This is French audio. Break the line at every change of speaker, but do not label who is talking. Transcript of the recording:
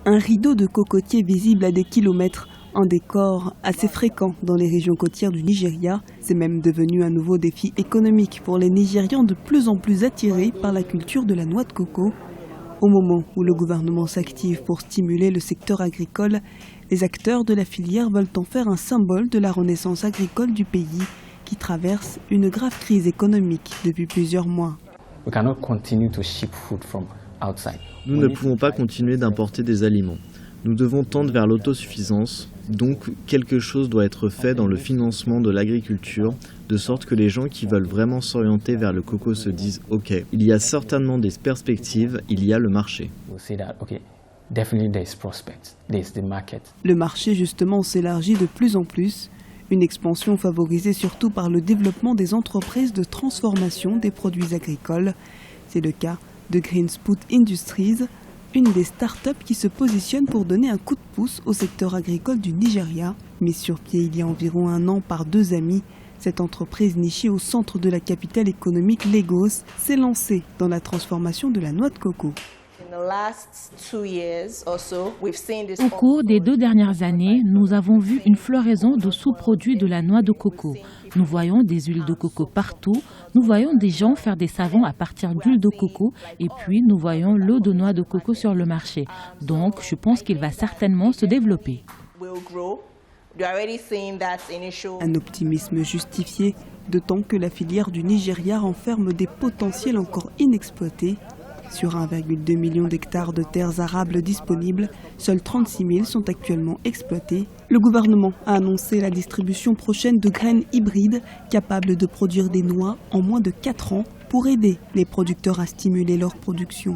Un rideau de cocotiers visible à des kilomètres, un décor assez fréquent dans les régions côtières du Nigeria. C'est même devenu un nouveau défi économique pour les Nigérians de plus en plus attirés par la culture de la noix de coco. Au moment où le gouvernement s'active pour stimuler le secteur agricole, les acteurs de la filière veulent en faire un symbole de la renaissance agricole du pays qui traverse une grave crise économique depuis plusieurs mois.
Nous ne pouvons pas continuer d'importer des aliments. Nous devons tendre vers l'autosuffisance, donc quelque chose doit être fait dans le financement de l'agriculture, de sorte que les gens qui veulent vraiment s'orienter vers le coco se disent « Ok, il y a certainement des perspectives, il y a le marché ».
Le marché justement s'élargit de plus en plus, une expansion favorisée surtout par le développement des entreprises de transformation des produits agricoles. C'est le cas de Green Spout Industries, une des start-up qui se positionne pour donner un coup de pouce au secteur agricole du Nigeria. Mise sur pied il y a environ un an par deux amis, cette entreprise nichée au centre de la capitale économique Lagos s'est lancée dans la transformation de la noix de coco.
Au cours des 2 dernières années, nous avons vu une floraison de sous-produits de la noix de coco. Nous voyons des huiles de coco partout, nous voyons des gens faire des savons à partir d'huile de coco et puis nous voyons l'eau de noix de coco sur le marché. Donc je pense qu'il va certainement se développer.
Un optimisme justifié, d'autant que la filière du Nigeria renferme des potentiels encore inexploités. Sur 1,2 million d'hectares de terres arables disponibles, seuls 36 000 sont actuellement exploités. Le gouvernement a annoncé la distribution prochaine de graines hybrides capables de produire des noix en moins de 4 ans pour aider les producteurs à stimuler leur production.